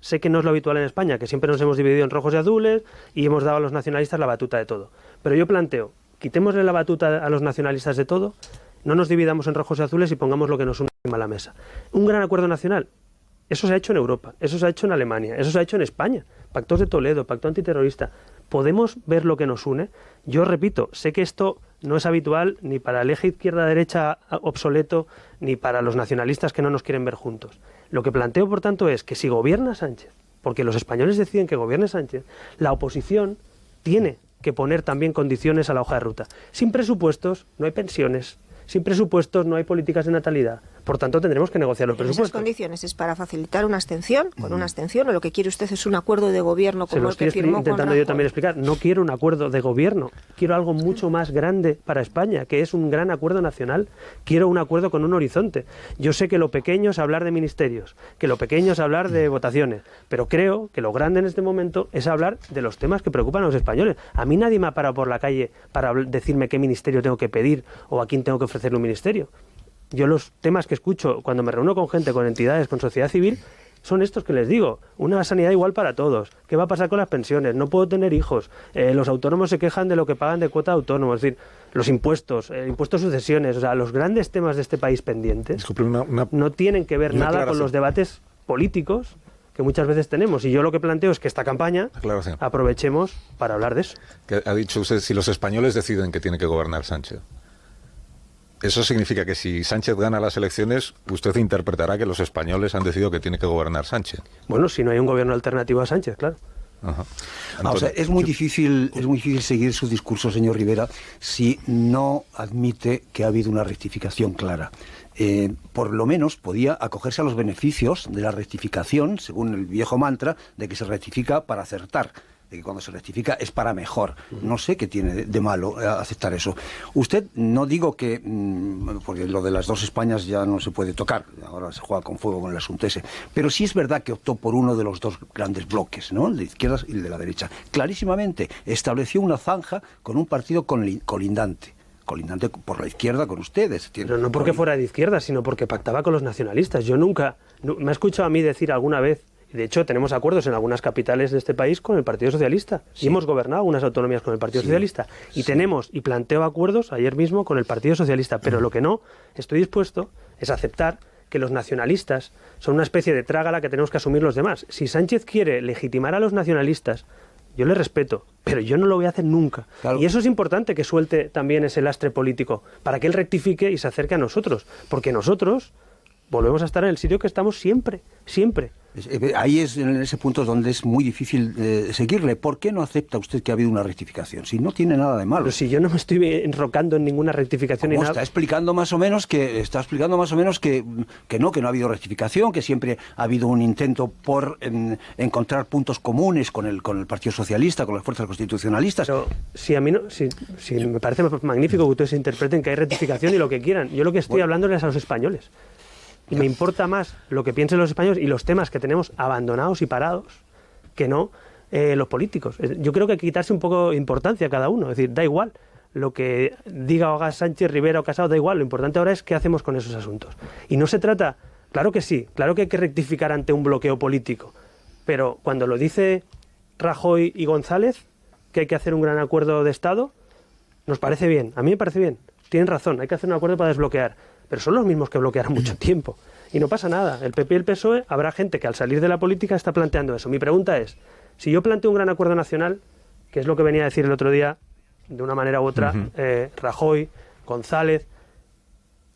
Sé que no es lo habitual en España, que siempre nos hemos dividido en rojos y azules y hemos dado a los nacionalistas la batuta de todo. Pero yo planteo, quitémosle la batuta a los nacionalistas de todo, no nos dividamos en rojos y azules y pongamos lo que nos une encima de la mesa. Un gran acuerdo nacional. Eso se ha hecho en Europa, eso se ha hecho en Alemania, eso se ha hecho en España. Pactos de Toledo, pacto antiterrorista. ¿Podemos ver lo que nos une? Yo repito, sé que esto no es habitual ni para el eje izquierda-derecha obsoleto, ni para los nacionalistas que no nos quieren ver juntos. Lo que planteo, por tanto, es que si gobierna Sánchez, porque los españoles deciden que gobierne Sánchez, la oposición tiene que poner también condiciones a la hoja de ruta. Sin presupuestos no hay pensiones, sin presupuestos no hay políticas de natalidad. Por tanto, tendremos que negociar los presupuestos. ¿En esas condiciones es para facilitar una abstención? ¿Con una abstención? ¿O lo que quiere usted es un acuerdo de gobierno como el que firmó con intentando Rajoy? yo también explicar. No quiero un acuerdo de gobierno. Quiero algo mucho más grande para España, que es un gran acuerdo nacional. Quiero un acuerdo con un horizonte. Yo sé que lo pequeño es hablar de ministerios, que lo pequeño es hablar de votaciones, pero creo que lo grande en este momento es hablar de los temas que preocupan a los españoles. A mí nadie me ha parado por la calle para decirme qué ministerio tengo que pedir o a quién tengo que ofrecerle un ministerio. Yo los temas que escucho cuando me reúno con gente, con entidades, con sociedad civil, son estos que les digo. Una sanidad igual para todos. ¿Qué va a pasar con las pensiones? No puedo tener hijos. Los autónomos se quejan de lo que pagan de cuota de autónomo. Es decir, los impuestos, el impuesto de sucesiones, o sea, los grandes temas de este país pendientes no tienen que ver nada con los debates políticos que muchas veces tenemos. Y yo lo que planteo es que esta campaña aprovechemos para hablar de eso. Que ha dicho usted, si los españoles deciden que tiene que gobernar Sánchez. Eso significa que si Sánchez gana las elecciones, usted interpretará que los españoles han decidido que tiene que gobernar Sánchez. Bueno, si no hay un gobierno alternativo a Sánchez, claro. Ajá. O sea, es muy difícil seguir su discurso, señor Rivera, si no admite que ha habido una rectificación clara. Por lo menos podía acogerse a los beneficios de la rectificación, según el viejo mantra, de que se rectifica para acertar, de que cuando se rectifica es para mejor. No sé qué tiene de malo aceptar eso. Usted, no digo que, porque lo de las dos Españas ya no se puede tocar, ahora se juega con fuego con el asunto ese, pero sí es verdad que optó por uno de los dos grandes bloques, ¿no? El de izquierdas y el de la derecha. Clarísimamente estableció una zanja con un partido colindante por la izquierda con ustedes. Pero no porque fuera de izquierda, sino porque pactaba con los nacionalistas. Yo nunca... me ha escuchado a mí decir alguna vez, de hecho tenemos acuerdos en algunas capitales de este país con el Partido Socialista. Sí. Y hemos gobernado algunas autonomías con el Partido Socialista. Y tenemos, y planteo acuerdos ayer mismo con el Partido Socialista. Pero lo que no estoy dispuesto es aceptar que los nacionalistas son una especie de trágala que tenemos que asumir los demás. Si Sánchez quiere legitimar a los nacionalistas, yo le respeto, pero yo no lo voy a hacer nunca. Claro. Y eso es importante, que suelte también ese lastre político, para que él rectifique y se acerque a nosotros. Porque nosotros volvemos a estar en el sitio que estamos siempre, siempre. Ahí es en ese punto donde es muy difícil seguirle. ¿Por qué no acepta usted que ha habido una rectificación? Si no tiene nada de malo. Pero si yo no me estoy enrocando en ninguna rectificación. Ni nada. Está explicando más o menos que no ha habido rectificación, que siempre ha habido un intento por encontrar puntos comunes con el Partido Socialista, con las fuerzas constitucionalistas. Pero si a mí no, si me parece magnífico que ustedes interpreten que hay rectificación y lo que quieran. Yo lo que estoy hablando es a los españoles. Y me importa más lo que piensen los españoles y los temas que tenemos abandonados y parados que no los políticos. Yo creo que hay que quitarse un poco de importancia a cada uno. Es decir, da igual lo que diga o haga Sánchez, Rivera o Casado, da igual. Lo importante ahora es qué hacemos con esos asuntos. Y no se trata, claro que sí, claro que hay que rectificar ante un bloqueo político. Pero cuando lo dice Rajoy y González, que hay que hacer un gran acuerdo de Estado, nos parece bien. A mí me parece bien. Tienen razón, hay que hacer un acuerdo para desbloquear. Pero son los mismos que bloquearon mucho tiempo. Y no pasa nada. El PP y el PSOE, habrá gente que al salir de la política está planteando eso. Mi pregunta es, si yo planteo un gran acuerdo nacional, que es lo que venía a decir el otro día, de una manera u otra, Rajoy, González,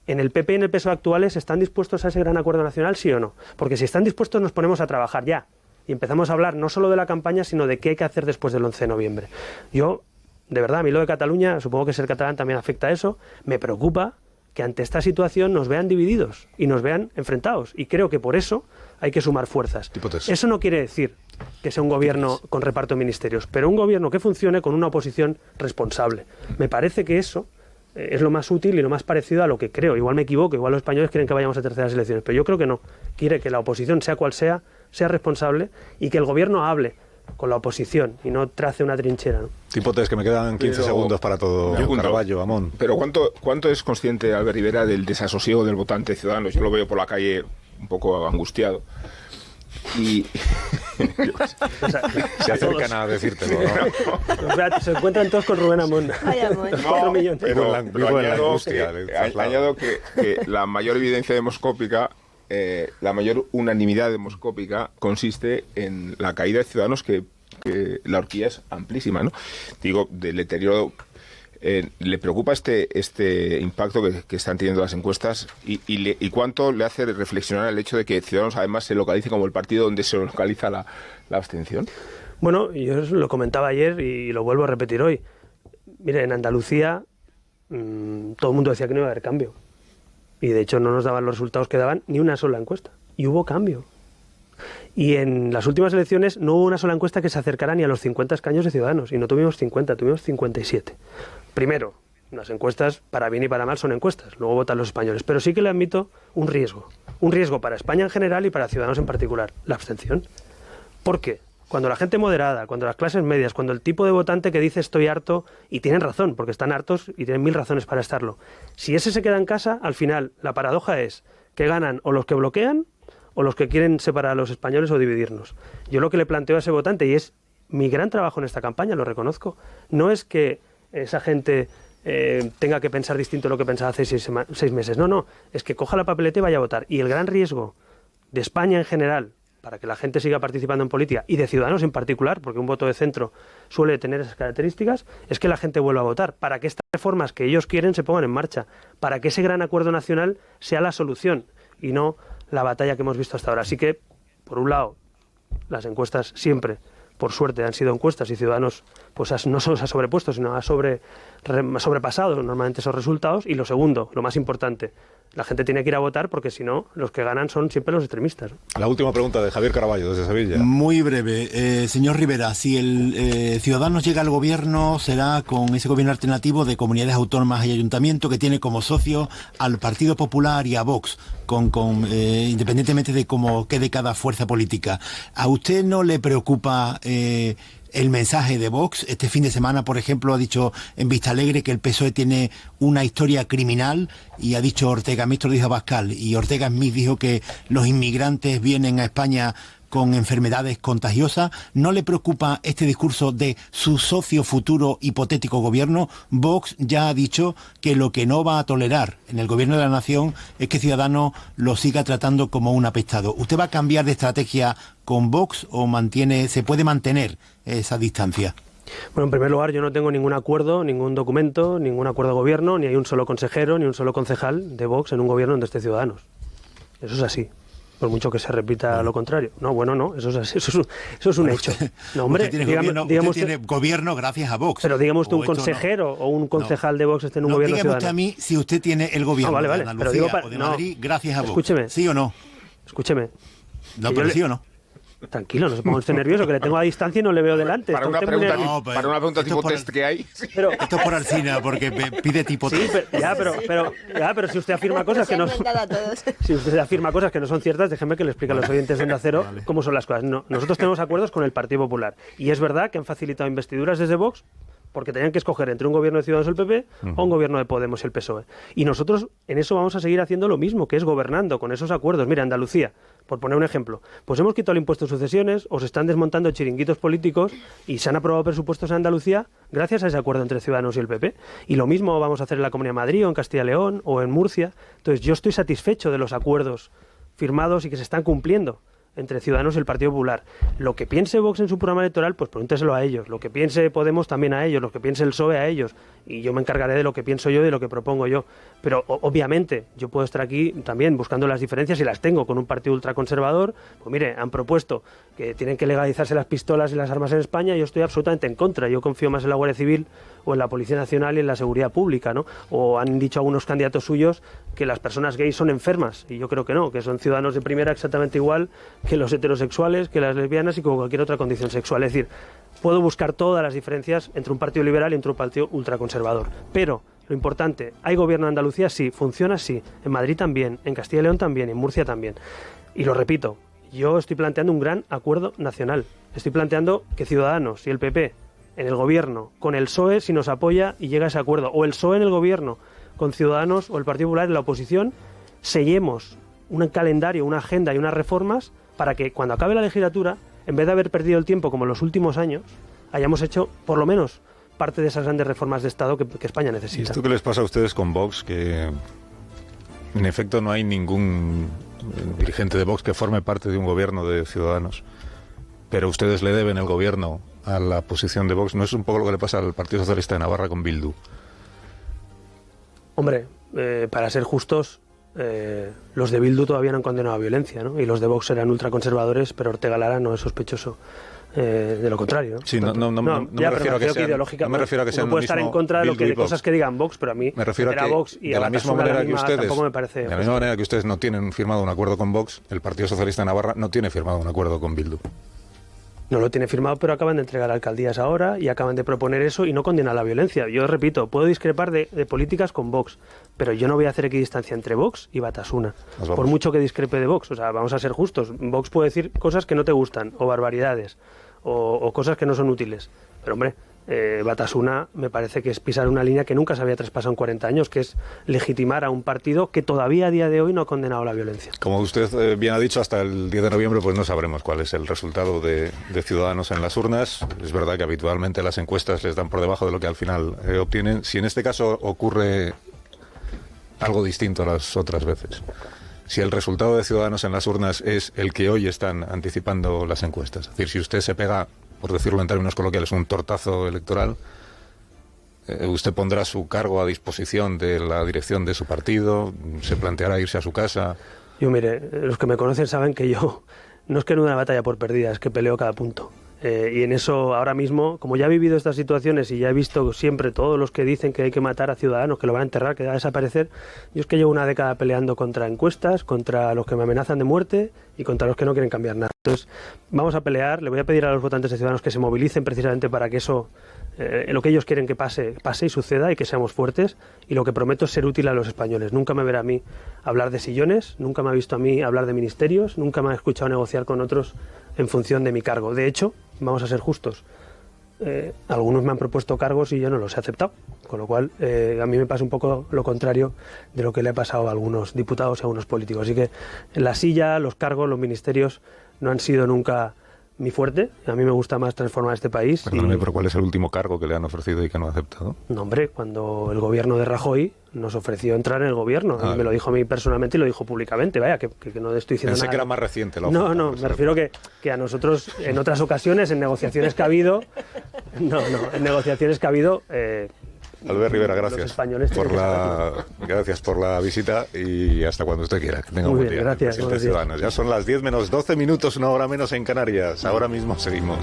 ¿en el PP y en el PSOE actuales están dispuestos a ese gran acuerdo nacional, sí o no? Porque si están dispuestos nos ponemos a trabajar ya. Y empezamos a hablar no solo de la campaña, sino de qué hay que hacer después del 11 de noviembre. Yo, de verdad, a mí lo de Cataluña, supongo que ser catalán también afecta a eso, me preocupa que ante esta situación nos vean divididos y nos vean enfrentados. Y creo que por eso hay que sumar fuerzas. Eso no quiere decir que sea un gobierno con reparto de ministerios, pero un gobierno que funcione con una oposición responsable. Me parece que eso es lo más útil y lo más parecido a lo que creo. Igual me equivoco, igual los españoles quieren que vayamos a terceras elecciones, pero yo creo que no. Quiere que la oposición, sea cual sea responsable y que el gobierno hable con la oposición y no trace una trinchera, ¿no? Tipotes, que me quedan 15 segundos para todo. Carballo, Amón. Pero ¿cuánto es consciente Albert Rivera del desasosiego del votante Ciudadanos? Yo lo veo por la calle un poco angustiado. Y se acercan a decírtelo, ¿no? Se encuentran todos con Rubén Amón. No, 4 millones. Pero añado que la mayor evidencia demoscópica, la mayor unanimidad demoscópica consiste en la caída de Ciudadanos, que la horquilla es amplísima, ¿no? Digo, del deterioro. ¿Le preocupa este impacto que están teniendo las encuestas y cuánto le hace reflexionar el hecho de que Ciudadanos además se localice como el partido donde se localiza la abstención? Bueno, yo lo comentaba ayer y lo vuelvo a repetir hoy. Mire, en Andalucía todo el mundo decía que no iba a haber cambio. Y de hecho no nos daban los resultados que daban ni una sola encuesta. Y hubo cambio. Y en las últimas elecciones no hubo una sola encuesta que se acercara ni a los 50 escaños de Ciudadanos. Y no tuvimos 50, tuvimos 57. Primero, las encuestas, para bien y para mal, son encuestas. Luego votan los españoles. Pero sí que le admito un riesgo. Un riesgo para España en general y para Ciudadanos en particular. La abstención. ¿Por qué? Cuando la gente moderada, cuando las clases medias, cuando el tipo de votante que dice estoy harto, y tienen razón, porque están hartos y tienen 1000 razones para estarlo. Si ese se queda en casa, al final la paradoja es que ganan o los que bloquean o los que quieren separar a los españoles o dividirnos. Yo lo que le planteo a ese votante, y es mi gran trabajo en esta campaña, lo reconozco, no es que esa gente tenga que pensar distinto de lo que pensaba hace 6 meses. No, es que coja la papeleta y vaya a votar. Y el gran riesgo de España en general, para que la gente siga participando en política, y de Ciudadanos en particular, porque un voto de centro suele tener esas características, es que la gente vuelva a votar, para que estas reformas que ellos quieren se pongan en marcha, para que ese gran acuerdo nacional sea la solución y no la batalla que hemos visto hasta ahora. Así que, por un lado, las encuestas siempre, por suerte, han sido encuestas y Ciudadanos pues no solo se ha sobrepuesto, sino ha sobrepasado normalmente esos resultados. Y lo segundo, lo más importante, la gente tiene que ir a votar porque si no, los que ganan son siempre los extremistas. La última pregunta de Javier Caraballo, desde Sevilla. Muy breve. Señor Rivera, si el Ciudadanos llega al gobierno, será con ese gobierno alternativo de comunidades autónomas y ayuntamiento que tiene como socio al Partido Popular y a Vox, independientemente de cómo quede cada fuerza política. ¿A usted no le preocupa el mensaje de Vox? Este fin de semana, por ejemplo, ha dicho en Vistalegre que el PSOE tiene una historia criminal, y ha dicho Ortega Smith, lo dijo Abascal, y Ortega Smith dijo que los inmigrantes vienen a España con enfermedades contagiosas. ¿No le preocupa este discurso de su socio futuro hipotético gobierno? Vox ya ha dicho que lo que no va a tolerar en el gobierno de la nación es que Ciudadanos lo siga tratando como un apestado. ¿Usted va a cambiar de estrategia con Vox o se puede mantener esa distancia? Bueno, en primer lugar, yo no tengo ningún acuerdo, ningún documento, ningún acuerdo de gobierno, ni hay un solo consejero, ni un solo concejal de Vox en un gobierno donde esté Ciudadanos. Eso es así. Por mucho que se repita lo contrario. No, bueno, no, eso es así, eso es un hecho. No, hombre, usted tiene gobierno gracias a Vox. Pero digamos usted un consejero o un concejal de Vox esté en un gobierno Ciudadano. Usted a mí si usted tiene el gobierno vale, de Andalucía o de Madrid gracias a Vox. Escúcheme. ¿Sí o no? Escúcheme. No, pero sí o no. Tranquilo, no se ponga usted nervioso, que le tengo a distancia y no le veo delante. Para una pregunta tipo test que hay. Pero, esto es por Alsina, porque pide tipo test. Sí, pero si usted afirma cosas que no si usted afirma cosas que no son ciertas, déjeme que le explique a los oyentes de Onda Cero cómo son las cosas. No, nosotros tenemos acuerdos con el Partido Popular. Y es verdad que han facilitado investiduras desde Vox porque tenían que escoger entre un gobierno de Ciudadanos y el PP o un gobierno de Podemos y el PSOE. Y nosotros en eso vamos a seguir haciendo lo mismo, que es gobernando con esos acuerdos. Mira, Andalucía, por poner un ejemplo, pues hemos quitado el impuesto de sucesiones, o se están desmontando chiringuitos políticos y se han aprobado presupuestos en Andalucía gracias a ese acuerdo entre Ciudadanos y el PP. Y lo mismo vamos a hacer en la Comunidad de Madrid o en Castilla y León o en Murcia. Entonces yo estoy satisfecho de los acuerdos firmados y que se están cumpliendo entre Ciudadanos y el Partido Popular. Lo que piense Vox en su programa electoral, pues pregúnteselo a ellos. Lo que piense Podemos también a ellos. Lo que piense el PSOE a ellos. Y yo me encargaré de lo que pienso yo y de lo que propongo yo. Pero obviamente yo puedo estar aquí también buscando las diferencias, y las tengo con un partido ultraconservador. Pues mire, han propuesto que tienen que legalizarse las pistolas y las armas en España. Yo estoy absolutamente en contra. Yo confío más en la Guardia Civil o en la Policía Nacional y en la seguridad pública, ¿no? O han dicho algunos candidatos suyos que las personas gays son enfermas, y yo creo que no, que son ciudadanos de primera exactamente igual que los heterosexuales, que las lesbianas y con cualquier otra condición sexual. Es decir, puedo buscar todas las diferencias entre un partido liberal y entre un partido ultraconservador. Pero lo importante, ¿hay gobierno en Andalucía? Sí. ¿Funciona? Sí. En Madrid también, en Castilla y León también, en Murcia también. Y lo repito, yo estoy planteando un gran acuerdo nacional. Estoy planteando que Ciudadanos y el PP en el gobierno con el PSOE, si nos apoya y llega a ese acuerdo, o el PSOE en el gobierno con Ciudadanos o el Partido Popular en la oposición, sellemos un calendario, una agenda y unas reformas para que cuando acabe la legislatura, en vez de haber perdido el tiempo como en los últimos años, hayamos hecho por lo menos parte de esas grandes reformas de Estado que España necesita. ¿Y esto qué les pasa a ustedes con Vox? Que en efecto no hay ningún dirigente de Vox que forme parte de un gobierno de Ciudadanos, pero ustedes le deben el gobierno a la posición de Vox. ¿No es un poco lo que le pasa al Partido Socialista de Navarra con Bildu? Hombre, para ser justos, los de Bildu todavía no han condenado a violencia, ¿no? Y los de Vox eran ultraconservadores, pero Ortega Lara no es sospechoso de lo contrario. Sí, no me refiero a que sean, ideológica, no me refiero a que sean puede estar en contra de cosas que digan Vox, pero a mí me refiero a que Vox y de la misma manera que ustedes, tampoco me parece. De la misma manera que ustedes no tienen firmado un acuerdo con Vox, el Partido Socialista de Navarra no tiene firmado un acuerdo con Bildu. No lo tiene firmado, pero acaban de entregar alcaldías ahora y acaban de proponer eso y no condenan la violencia. Yo repito, puedo discrepar de políticas con Vox, pero yo no voy a hacer equidistancia entre Vox y Batasuna. Por mucho que discrepe de Vox, o sea, vamos a ser justos. Vox puede decir cosas que no te gustan, o barbaridades, o cosas que no son útiles. Pero hombre, Batasuna me parece que es pisar una línea que nunca se había traspasado en 40 años, que es legitimar a un partido que todavía a día de hoy no ha condenado la violencia. Como usted bien ha dicho, hasta el 10 de noviembre pues no sabremos cuál es el resultado de Ciudadanos en las urnas. Es verdad que habitualmente las encuestas les dan por debajo de lo que al final obtienen. Si en este caso ocurre algo distinto a las otras veces, si el resultado de Ciudadanos en las urnas es el que hoy están anticipando las encuestas, es decir, si usted se pega, por decirlo en términos coloquiales, un tortazo electoral, usted pondrá su cargo a disposición de la dirección de su partido, se planteará irse a su casa. Yo, mire, los que me conocen saben que yo no es que no una batalla por perdida, es que peleo cada punto. Y en eso, ahora mismo, como ya he vivido estas situaciones y ya he visto siempre todos los que dicen que hay que matar a Ciudadanos, que lo van a enterrar, que va a desaparecer, yo es que llevo una década peleando contra encuestas, contra los que me amenazan de muerte y contra los que no quieren cambiar nada. Entonces, vamos a pelear, le voy a pedir a los votantes de Ciudadanos que se movilicen precisamente para que eso, lo que ellos quieren que pase y suceda y que seamos fuertes, y lo que prometo es ser útil a los españoles. Nunca me verá a mí hablar de sillones, nunca me ha visto a mí hablar de ministerios, nunca me ha escuchado negociar con otros en función de mi cargo. De hecho, vamos a ser justos, algunos me han propuesto cargos y yo no los he aceptado, con lo cual a mí me pasa un poco lo contrario de lo que le ha pasado a algunos diputados y a algunos políticos. Así que la silla, los cargos, los ministerios no han sido nunca mi fuerte. A mí me gusta más transformar este país. Perdóname, pero ¿cuál es el último cargo que le han ofrecido y que no ha aceptado? No, hombre, cuando el gobierno de Rajoy nos ofreció entrar en el gobierno. Y me lo dijo a mí personalmente y lo dijo públicamente. Vaya, que no estoy diciendo Pensé nada. Que era más reciente la oferta. No, me refiero que a nosotros, en otras ocasiones, en negociaciones que ha habido... en negociaciones que ha habido... Albert Rivera, gracias por la visita y hasta cuando usted quiera. Que tenga un buen día. Gracias. Ya son las 10 menos 12 minutos, una hora menos en Canarias. Ahora mismo seguimos.